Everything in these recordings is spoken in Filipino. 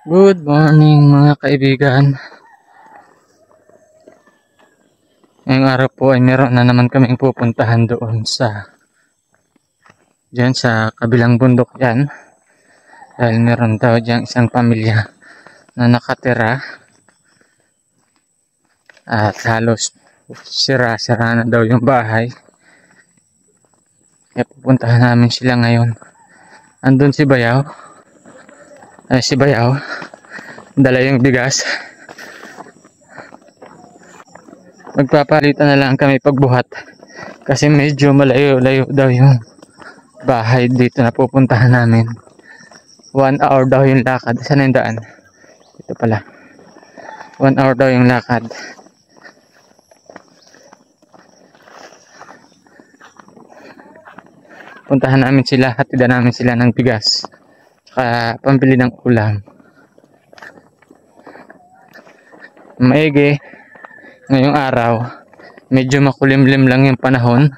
Good morning mga kaibigan. Ngayong araw po ay meron na naman kaming pupuntahan doon dyan sa kabilang bundok yan. Dahil meron daw dyan isang pamilya na nakatira at halos sira-sira na daw yung bahay. Kaya pupuntahan namin sila ngayon. Andun si Bayaw. Si Bayaw dala yung bigas. Magpapalitan na lang kami pagbuhat kasi medyo malayo-layo daw yung bahay dito na pupuntahan namin. 1 hour daw yung lakad. Saan yung daan? Ito pala. 1 hour daw yung lakad. Puntahan namin sila, hatidan namin sila ng bigas saka pambili ng ulam. Maigi ngayong araw, medyo makulimlim lang yung panahon,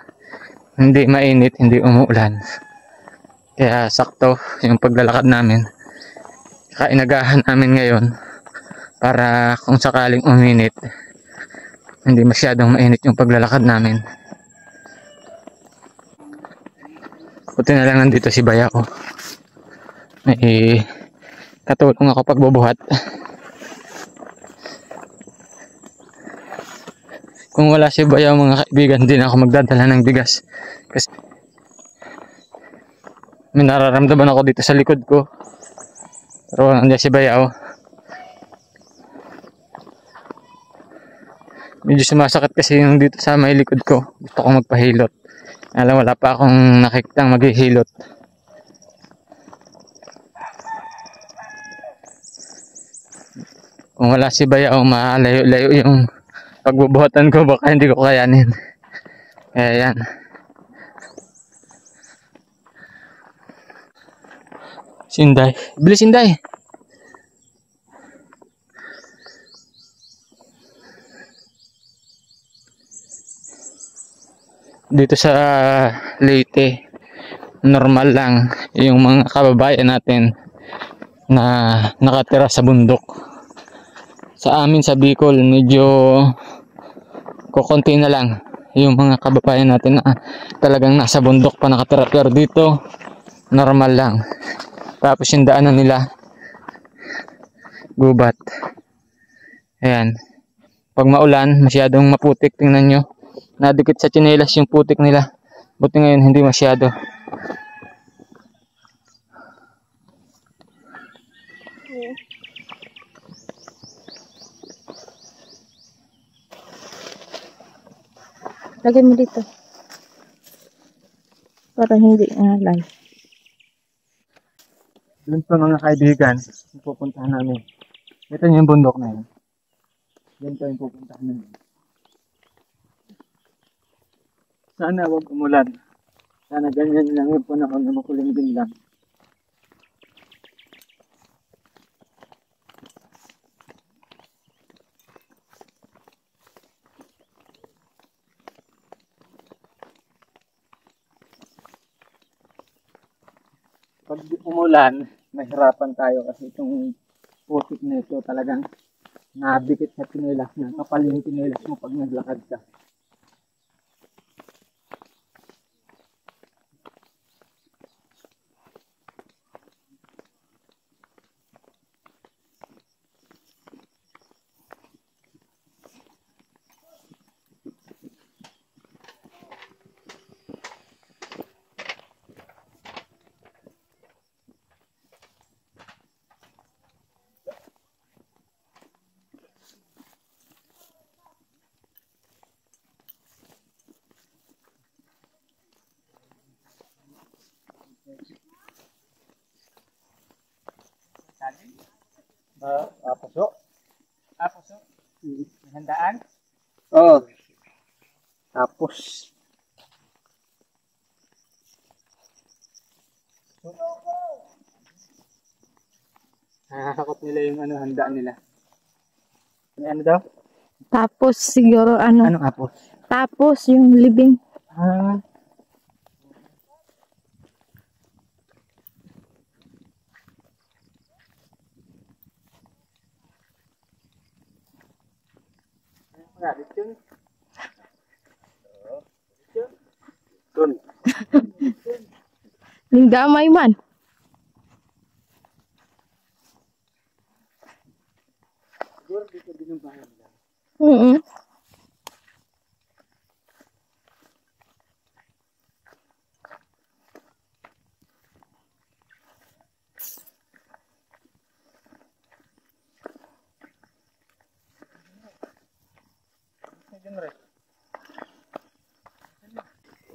hindi mainit, hindi umuulan, kaya sakto yung paglalakad namin. Saka inagahan namin ngayon para kung sakaling uminit, hindi masyadong mainit yung paglalakad namin. Buti na lang nandito si Bayaw. May katulong ako pagbubuhat. Kung wala si Bayaw mga kaibigan, hindi na ako magdadala ng bigas. Kasi may nararamdaman ako dito sa likod ko. Pero nandiyan si Bayaw. Medyo sumasakit kasi yung dito sa may likod ko. Gusto ko magpahilot. Alam, wala pa akong nakikitang maghihilot. Kung wala si Bayaw, malayo-layo yung pagbubuhatan ko, baka hindi ko kayanin. Kaya yan. Sinday. Bilis, Sinday. Dito sa Leyte, normal lang yung mga kababayan natin na nakatira sa bundok. Sa amin sa Bicol, medyo kukunti na lang yung mga kababayan natin na talagang nasa bundok pa nakatira. Pero dito, normal lang. Tapos yung daanan nila, gubat. Ayan. Pag maulan, masyadong maputik. Tingnan nyo. Nadikit sa tsinelas yung putik nila. Buti ngayon, hindi masyado. Lagay mo dito. Para hindi alay. Doon pa mga kaibigan, pupuntahan namin. Ito yung bundok na yun. Doon pa yung pupuntahan namin. Sana wag umulan. Sana ganyan lang yung panahon na makulimlim lang. Pag umulan, mahirapan tayo kasi itong putik na ito talagang nabikit sa tsinelas na. Kapal yung tsinelas mo pag naglakad ka. Puso? Puso? Handaan? Oo. Tapos. Nakakakot nila yung handaan nila. Ano daw? Tapos siguro ano. Anong apos? Tapos yung libing. Ning damay man. Mm.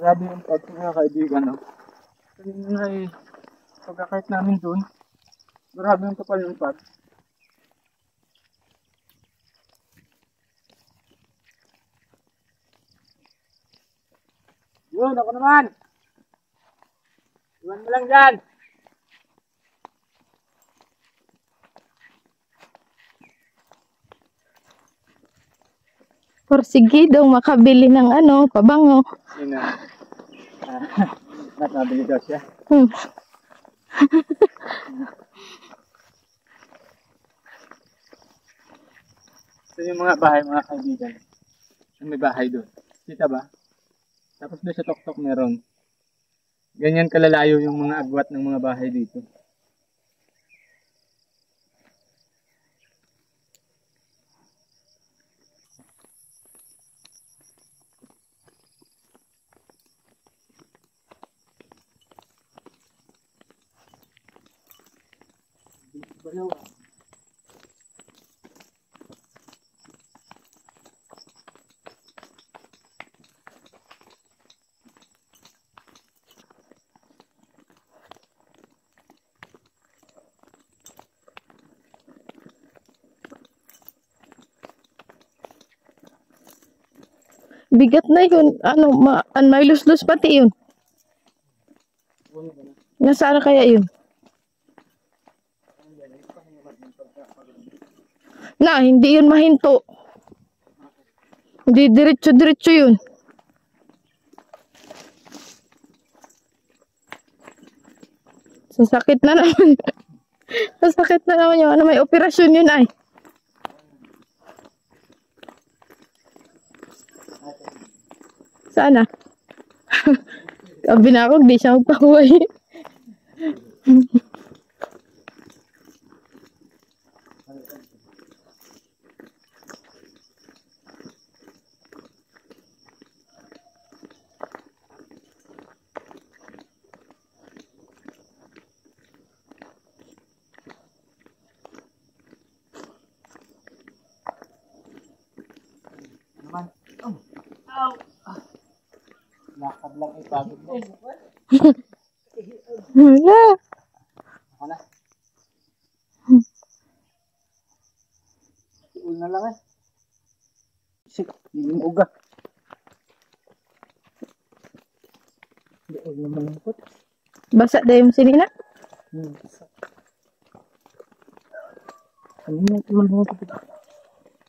Grabe yung pag mga kaibigan, no? Kanina ay pagkakait namin dun. Grabe yung kapal yung pag. Yun, ako naman! Iwan mo lang dyan! Porsigido makabili ng ano, pabango. Yun na. Nabili daw siya. Hmm. Ito yung mga bahay, mga kaibigan. May bahay doon. Kita ba? Tapos doon sa tuktok meron. Ganyan kalalayo yung mga agwat ng mga bahay dito. Bigat na yun. Ano, may lus-lus pati yun. Nasaan kaya yun? Na, hindi yun mahinto. Hindi diretso-diretso yun. Sasakit na naman. Sasakit na naman yun. Ano, may operasyon yun ay. Sana. Sabi na ako, di siya magpahuway. Lakad lang ipagod mo. Wala. Ako na. Uul na lang eh. Sik, hindi mo uga. Hindi uul na malungkot. Basa dahil yung sinina? Ano yung malungkot ito?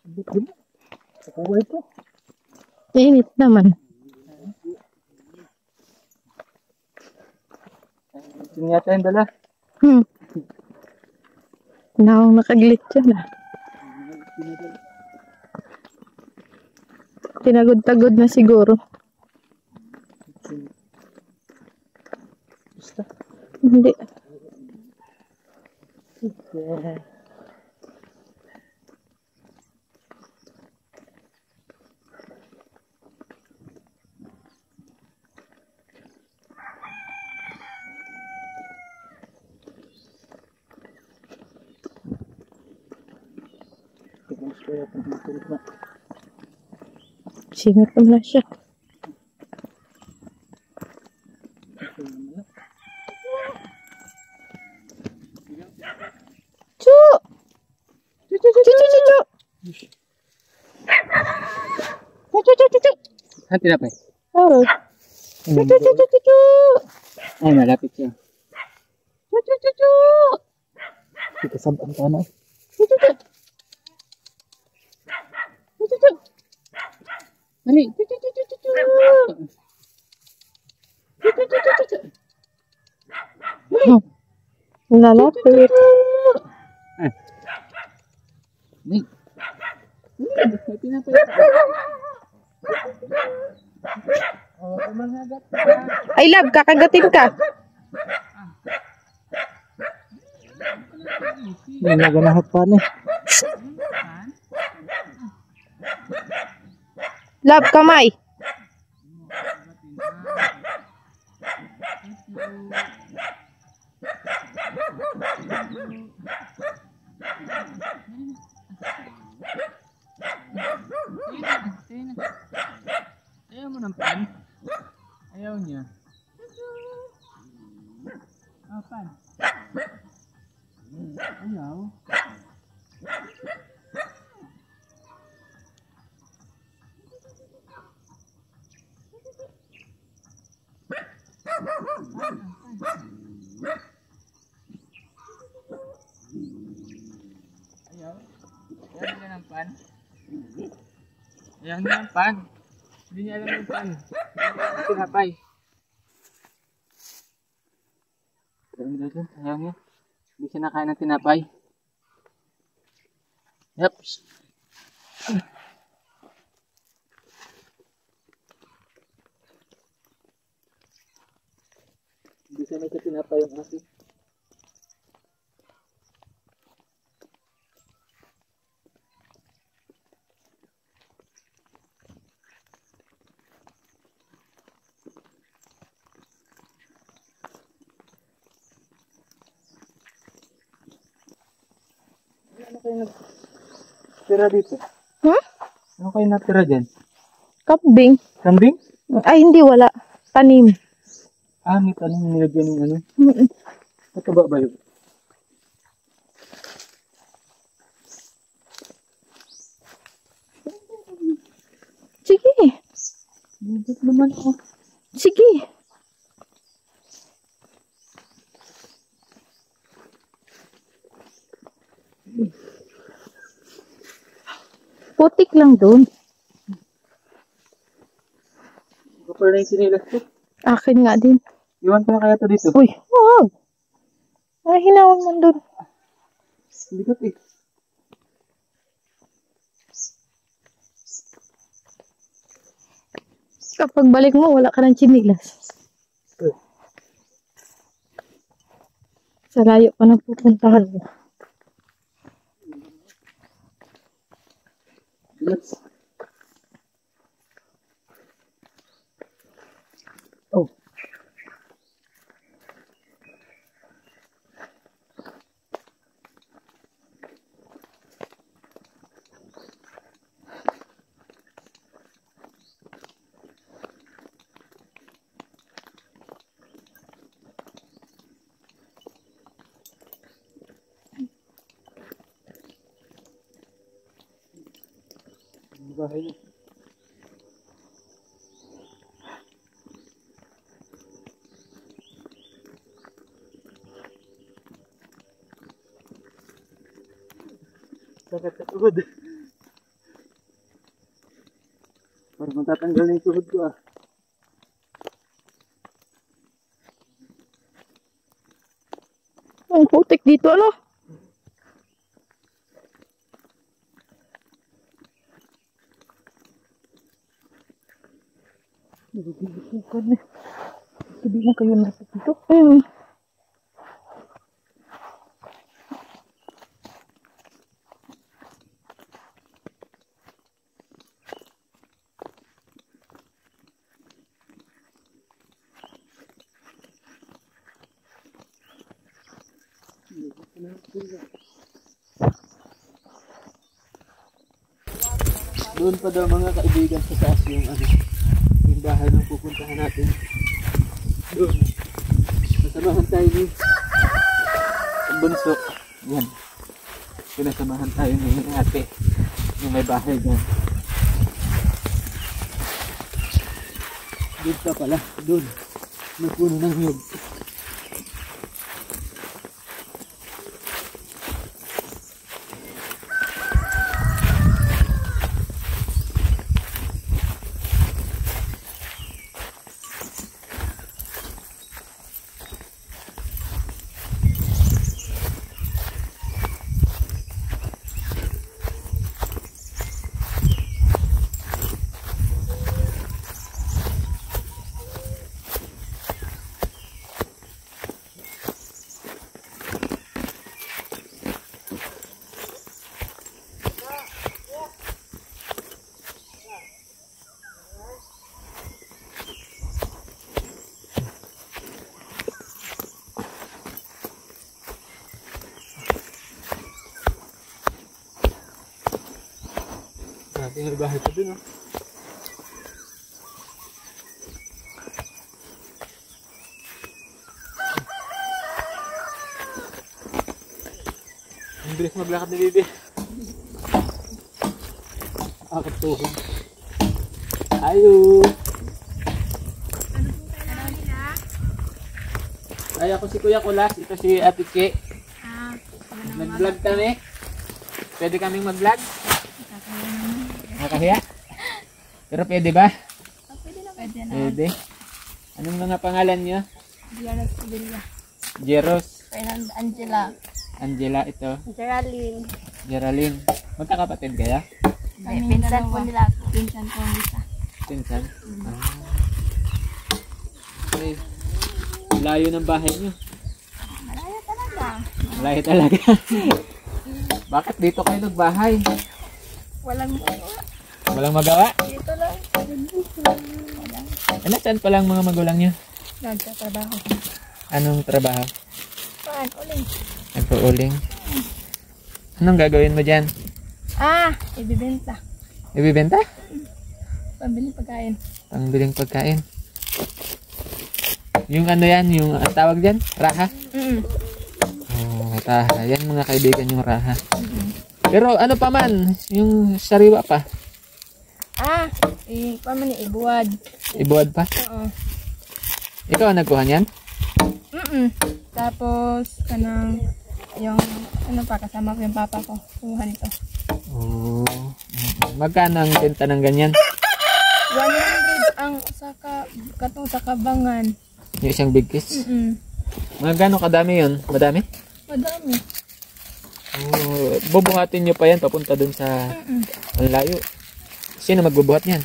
Sabit din. Kakuha ito. Init naman. Yun yata yung dala. Nakaglit yun ah. Tinagod-tagod na siguro. Basta. Hindi. Singit na siya. Chu! Chu! Chu! Chu! Chu! Chu! Chu! Saan tinapay? Oh. Chu! Chu! Chu! Chu! Chu! Ay, malapit siya. Chu! Chu! Chu! Chu! Ito sabang ka na. Chu! Chu! Chu! Chu! Chu! Mali. Chu! Chu! Chu! Chu! Chu! Chu! Chu! Chu! Chu! Chu! Lalapit. Ni. tinapay. Oh, umangagat ka. Ay, love, kakagatin ka. Hindi na ganahap pa na. Love, kamay. Ayaw mo ng pan? Ayaw niya. Ah, pan. Ayaw. Ayaw. Ayaw niya ng pan. Ayaw niya ng pan. Hindi niya alam yung pan. Tinapay. Ayaw niya. Hindi siya nakain ng tinapay. Yep. Hindi siya nagkatinapay yung asin. Ano kayo natira dito? Huh? Ano kayo natira dyan? Kambing. Kambing? Ay, hindi, wala. Tanim. Ah, may tanim nilagyan ng ano? Mm-mm. Mataba ba yun? Sige. Bakit naman ako? Sige. Putik lang dun. Kapag na yung sinilas ko. Akin nga din. Iwan ko na kaya to dito. Uy, wag. Ay, hinawan man dun. Bigat eh. Kapag balik mo, wala ka ng chinilas. Sa layo pa na pupuntahan mo. Bigat. Oh. Bahay niya. Sakit sa tuhod. Parang matatanggal na yung tuhod ko ah. Ang putik dito, ano? Nagugulukan eh. Sabi mo kayo nasa dito. Doon pa daw mga kaibigan sa taas yung ano, yung bahay ng pupuntahan natin. Doon. Nasamahan tayo ni Bunso. Yan. Pinasamahan tayo ni ate. Yung may bahay dyan. Doon pa pala. Doon. May puno ng nyug. May bahay pa dun, oh. Ang bilis maglakad ni Bibi. Akit tuhod. Ayo. Ay, ako si Kuya Kulas. Ito si Ate Ke. Nag-vlog kami. Pwede kaming mag-vlog? Nakakahiya? Pero pwede ba? Pwede na. Pwede na. Pwede. Anong mga pangalan niyo? Jeros Villa. Jeros. Fernand Angela. Angela ito. Geraldine. Geraldine. Magkakapatid kaya? Pinsan po nila ako. Pinsan po nila. Pinsan? Okay. Layo ng bahay niyo. Malaya talaga. Malayo talaga. Bakit dito kayo nagbahay? Walang magawa. Walang magawa? Dito lang. Ano, saan pa lang mga magulang niyo? Nagtatrabaho. Anong trabaho? Paan? Uling. Nagpo-uling. Anong gagawin mo dyan? Ibibenta. Ibibenta? Pambili pagkain. Pangbiling pagkain. Yung ano yan, yung ang tawag dyan? Raha? Oh, raha. Yan mga kaibigan yung raha. Pero ano pa man, yung sariwa pa. Paman ni ibuwad. Ibuwad pa? Oo. Ikaw ang nagkuha niyan? Tapos, kanang, yung, ano pa, kasama ko yung papa ko. Kumuha nito. Oh. Magkano ang benta ng ganyan? 100 ang katong sa kabangan. Yung isang big kiss? Mga gano'ng kadami yun? Madami? Madami. Oh, bubuhatin nyo pa yan papunta dun sa ang layo. Sino magbubuhat niyan?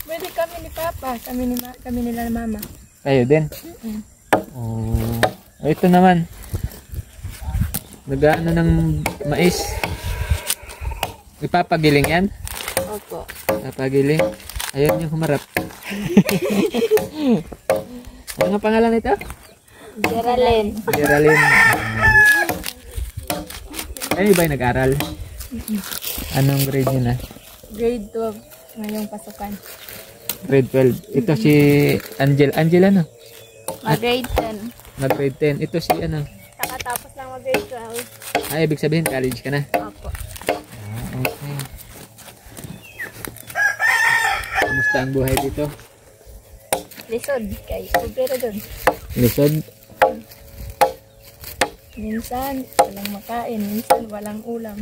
Pwede kami ni papa. Kami nila na mama. Kayo din? Oh. Ito naman. Nag-ano ng mais. Ipapagiling yan? Opo. Ipapagiling. Ayaw nyo humarap. Ano nga pangalan ito? Geraldine. Geraldine. Kayo ba yung nag-aral? Anong grade nyo na? Grade 12 ngayong pasukan. Grade 12. Ito si Angela no? Mag-grade 10. Mag-grade 10. Ito si ano? Nakatapos lang mag-grade 12. Ibig sabihin college ka na? Opo. Okay. Kamusta ang buhay dito? Lisod. Pero dun. Lisod? Minsan, walang makain. Minsan, walang ulam.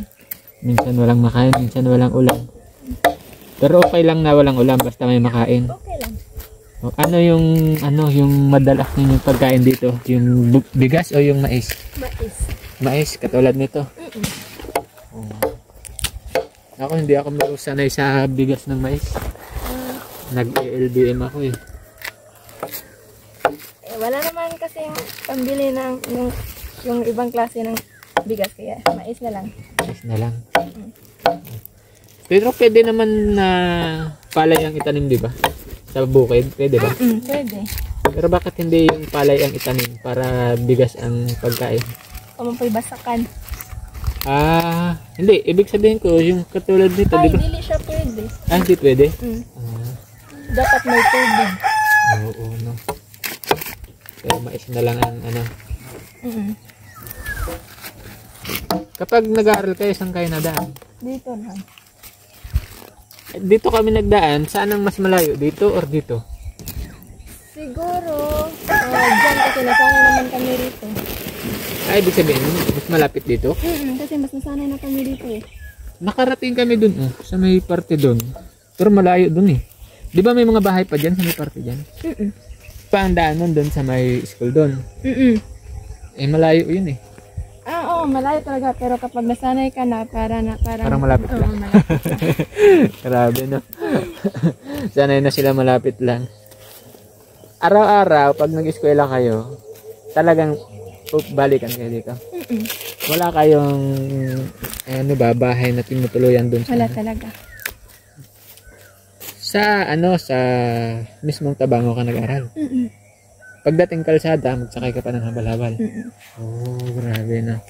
Minsan walang makain, minsan walang ulam. Pero okay lang na walang ulam basta may makain. Okay lang. O, ano yung madalas ninyong pagkain dito? Yung bigas o yung mais? Mais. Mais, katulad nito. Ako hindi ako sanay sa bigas ng mais. Nag-LBM ako eh. Wala naman kasi pambili ng yung ibang klase ng bigas kaya mais na lang. Mais na lang. Pero pwede naman na palay ang itanim, di ba? Sa bukid, pwede ba? Pwede. Pero bakit hindi yung palay ang itanim para bigas ang pagkain? Kamupoy basakan. Hindi. Ibig sabihin ko, yung katulad nito, di ba? Hindi siya pwede. Hindi pwede? Dapat may tubig. Oo, no. Pero mais na lang ang ano. Kapag nag-aaral kayo, saan kayo nadaan? Dito lang. Dito kami nagdaan. Saan ang mas malayo? Dito or dito? Siguro, dyan kasi nasanay naman kami rito. Ibig sabihin, mas malapit dito? Kasi mas nasanay na kami dito eh. Nakarating kami dun, sa may parte dun. Pero malayo dun eh. Di ba may mga bahay pa dyan sa may parte dyan? Pa ang daan nun dun sa may school dun. Malayo yun eh. Oo, malayo talaga. Pero kapag nasanay ka na, parang malapit lang. Malapit lang. Grabe no. Sanay na sila malapit lang. Araw-araw, pag nag-eskwela kayo, talagang balikan kayo dito. Wala kayong bahay na tinutuluyan dun sa Wala talaga. sa mismong Tabango ka nag-aral. Pagdating kalsada, magsakay ka pa ng habal-habal. Oh, grabe na.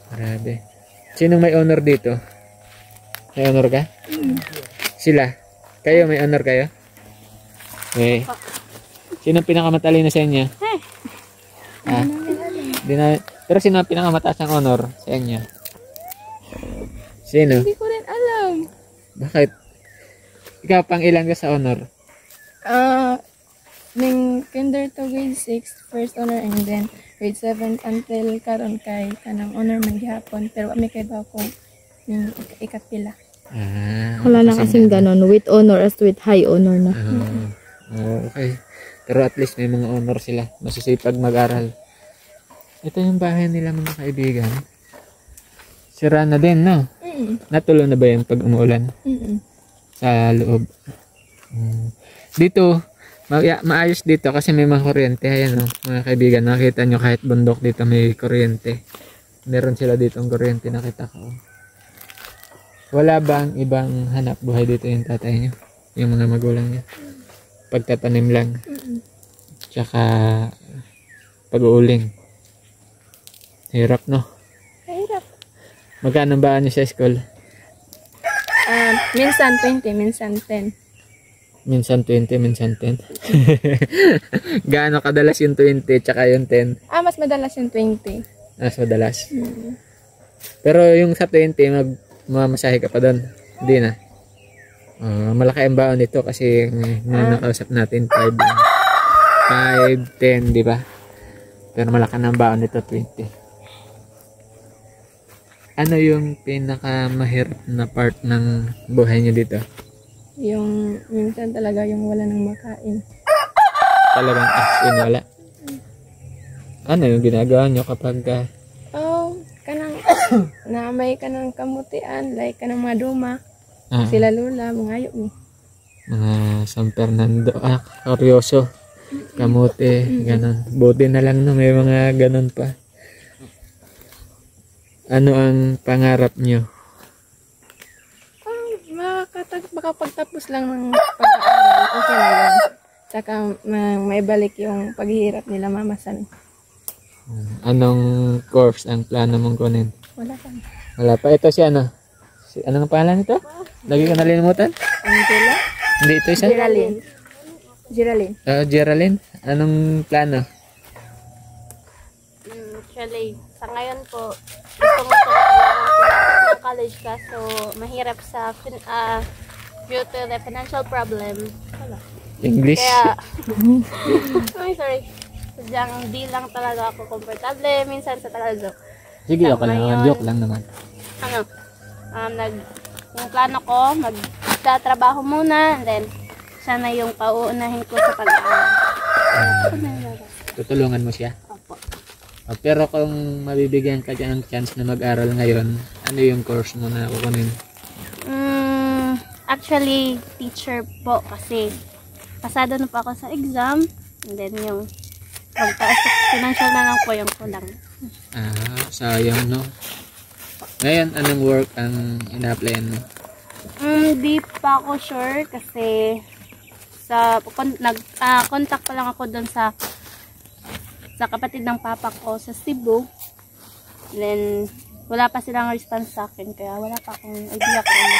Grabe. Sinong may honor dito? May honor ka? Sila? Kayo, may honor kayo? Okay. Sino ang pinakamatalino sa inyo? Ah? Pero sino ang pinakamataas ng honor sa inyo? Sino? Hindi ko rin alam. Bakit? Ikaw, pang ilan ka sa honor? Ning kinder to grade 6, first honor, and then grade 7 until karon kay kanang honor man gihapon. Pero kami kay daw kung yung ikapila. Wala na kasing ganon, with honor as with high honor na. Okay. Pero at least may mga honor sila. Masisipag mag-aral. Ito yung bahay nila mga kaibigan. Sira na din, no? Natulo na ba yan pag umuulan? Sa loob. Dito, maayos dito kasi may mga kuryente. Ayan, no? Mga kaibigan, nakita nyo kahit bundok dito may kuryente. Meron sila dito ang kuryente, nakita ko. Wala bang ibang hanap buhay dito yung tatay nyo? Yung mga magulang nyo? Pagtatanim lang. Tsaka pag-uuling. Hirap, no? Hirap. Magkano ba nyo sa school? Minsan 20, minsan 10. Minsan 20, minsan 10. Gaano kadalas yung 20 tsaka yung 10? Mas madalas yung 20. Mas madalas. Pero yung sa 20, mamasahe ka pa doon. Hindi na. Malaki ang baon nito kasi nakausap natin 5, 10, di ba? Pero malaki na ang baon nito 20. Ano yung pinakamahirap na part ng buhay niyo dito? Yung minsan talaga yung wala nang makain. Talagang as in wala. Ano yung ginagawa nyo kapag Kanang naamay ka ng kamutian, like kanang mga duma. Sila lula, mga ayok ni. Mga San Fernando, Corioso, kamote, ganon. Buti na lang no, may mga ganon pa. Ano ang pangarap nyo? Makapagtapos lang ng pag-aaral, okay na yan. Tsaka maibalik yung paghihirap nila mamasan. Anong course ang plano mong kunin? Wala pa. Wala pa. Ito si ano? Anong pangalan nito? Lagi ko nalimutan? Angela? Hindi, ito isa? Geraldine. Geraldine? Anong plano? Actually, sa ngayon po, gusto ko talagang ng college kaso mahirap sa due to the financial problem. English? Kaya, sorry. Sadyang di lang talaga ako komportable. Minsan sa Tagalog. Sige, okay lang. Joke lang naman. Yung plano ko, magtatrabaho muna, and then, sana yung pauunahin ko sa pag-aaral. Tutulungan mo siya? Opo. Pero kung mabibigyan ka dyan ng chance na mag-aral ngayon, ano yung course mo na kukunin? Actually, teacher po kasi pasado na po ako sa exam, and then yung financial na lang po yung kulang. Sayang no. Ngayon, anong work ang ina-applyan mo? Di pa ako sure kasi nag-contact pa lang ako doon sa kapatid ng papa ko sa Cebu. Then, wala pa silang response sa akin kaya wala pa akong idea kung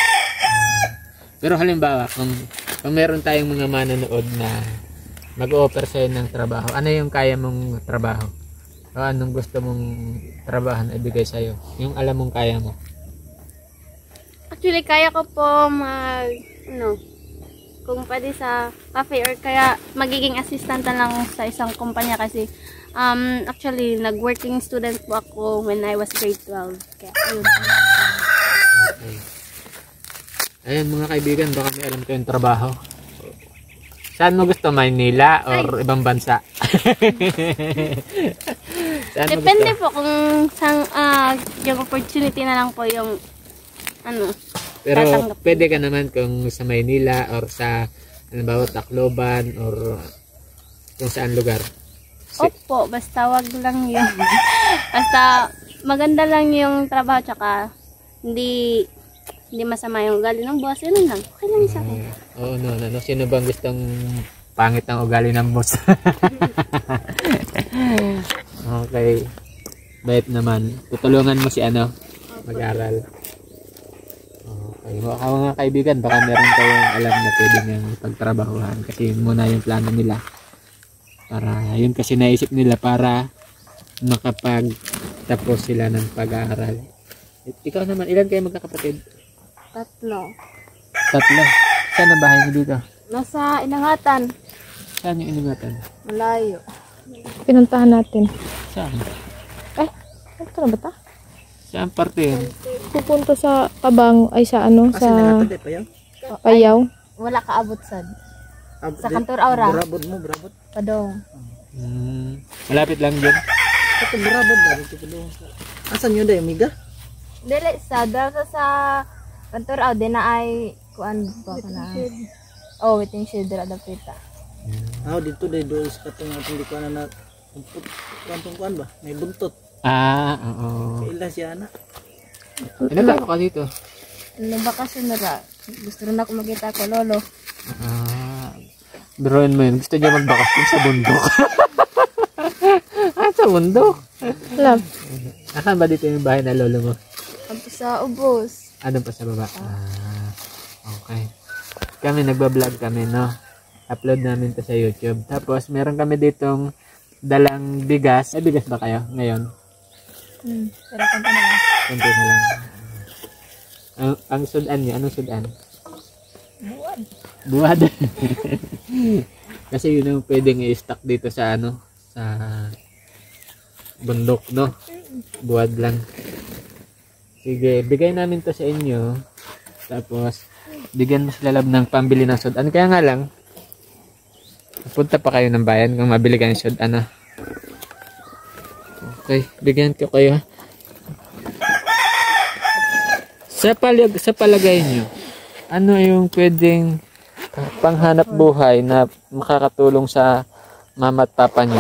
Pero halimbawa, kung meron tayong mga manonood na mag-o-offer sa'yo ng trabaho, ano yung kaya mong trabaho? O anong gusto mong trabaho na ibigay sa'yo? Yung alam mong kaya mo? Actually, kaya ko po kung pwede sa cafe or kaya magiging assistant na lang sa isang kumpanya kasi actually, nag-working student po ako when I was grade 12. Kaya, ayun. Okay. Ayun mga kaibigan, baka may alam kayong trabaho. Saan mo gusto? Maynila or ibang bansa? Depende po kung yung opportunity na lang po yung Pero tatanggap. pwede ka naman kung sa Maynila or sa Tacloban or kung saan lugar. Opo, basta wag lang yun. Basta maganda lang yung trabaho tsaka hindi masama yung ugali ng boss. Yun lang. Okay lang sa akin. Oo, no. Sino bang gustong pangit ang ugali ng boss? Okay. Bait naman. Tutulungan mo si mag-aral. Okay. Baka mga kaibigan, baka meron kayong alam na pwede niyang pagtrabahuhan kasi yun muna yung plano nila. Para, yun kasi naisip nila para makapag-tapos sila ng pag-aaral. Ikaw naman, ilan kayo magkakapatid? 3. 3. Saan na bahay niyo dito? Nasa Inangatan. Saan yung inungatan? Malayo. Pinuntahan natin. Saan? Ito na ba ta? Saan parte yun? Pupunta sa Tabang, ay sa ano, sa Payaw. Payaw. Wala ka abot sad. Sa Kantor Aura. Brabod mo, brabod. Padong. Malapit lang dyan. Ito brabod ba dito pa doon. Asan yun dayo, Miga? Dili sa sa Kantor Aura din na ay kuan ba kana. Oh, waiting shed dira dapita. Dito dayo doon sa katong atong di ko na kuan ba? May buntot. Oo. Kaila siya na. Ilan taon ka dito? Nabakasyon na ra. Gusto rin ako makita ko lolo. Biruin mo yun. Gusto niya magbakasyon sa bundok. Sa bundok? Alam. Asan ba dito yung bahay na lolo mo? Ampo sa ubos. Ano pa sa baba? Okay. Kami nagbablog kami, no? Upload namin to sa YouTube. Tapos meron kami ditong dalang bigas. Ay, bigas ba kayo ngayon? Pero kanto na lang. Kunti na lang. Ang sudan niyo, anong sudan? Buwan. Buwad. Kasi yun ang pwedeng i-stock dito sa ano, sa bundok, no? Buwad lang. Sige, bigay namin to sa inyo. Tapos, bigyan mo sila lab ng pambili ng sudan. Kaya nga lang, punta pa kayo ng bayan kung mabili kayo ng sudan, ano? Okay, bigyan ko kayo. Sa palagay nyo, ano yung pwedeng panghanap buhay na makakatulong sa mama at papa nyo?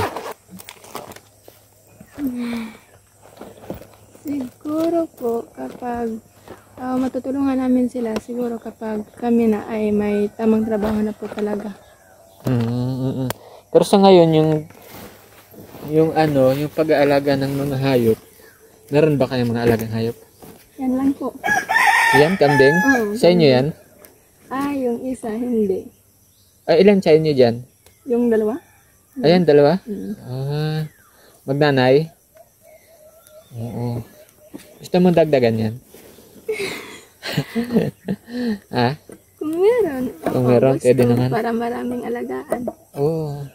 Siguro po kapag matutulungan namin sila, siguro kapag kami na ay may tamang trabaho na po talaga. Pero sa ngayon yung pag-aalaga ng mga hayop, meron ba kayong mga alagang hayop? Yan lang po. Yan, kambing? Sa inyo yan? Yung isa, hindi. Ilan sa inyo dyan? Yung dalawa? Ayan, 2? Magnanay? Oo. Gusto mo dagdagan yan? Kung meron. Kung meron, gusto, pwede naman. Para maraming alagaan. Oo.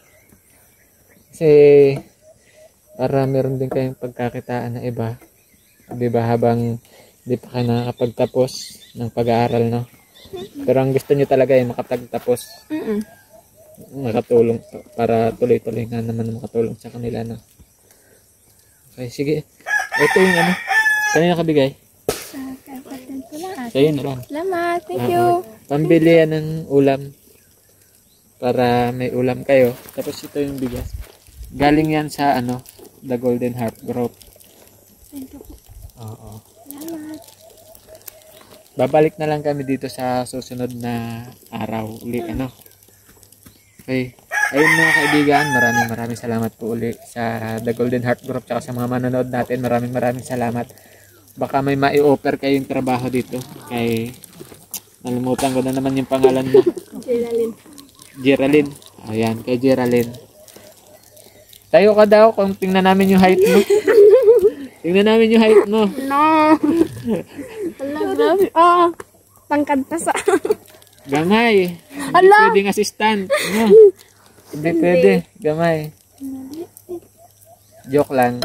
Kasi, para meron din kayong pagkakitaan na iba. Diba, habang di pa kayo nakakapagtapos ng pag-aaral, no? Pero ang gusto nyo talaga ay makapagtapos. Makatulong para tuloy-tuloy nga naman makatulong sa kanila, no? Okay, sige. Ito yung ano. Kanina kabigay? Sa kapatid ko lang. Sa'yo na lang. Salamat. Thank you. Pambili yan ng ulam. Para may ulam kayo. Tapos ito yung bigas. Galing yan sa ano, The Golden Heart Group. Thank you. Oo. Salamat. Babalik na lang kami dito sa susunod na araw uli, ano. Okay. Ayun mga kaibigan, maraming salamat po uli sa The Golden Heart Group tsaka sa mga manonood natin. Maraming salamat. Baka may mai-offer kayong trabaho dito. Kay nalimutan ko na naman yung pangalan mo. Geraldine. Ayan, kay Geraldine. Tayo ka daw kung tingnan namin yung height mo. Tingnan namin yung height mo. No. Wala, grabe. Tangkad pa sa... Gamay. Hindi pwedeng assistant. No. Hindi pwede. Gamay. Joke lang.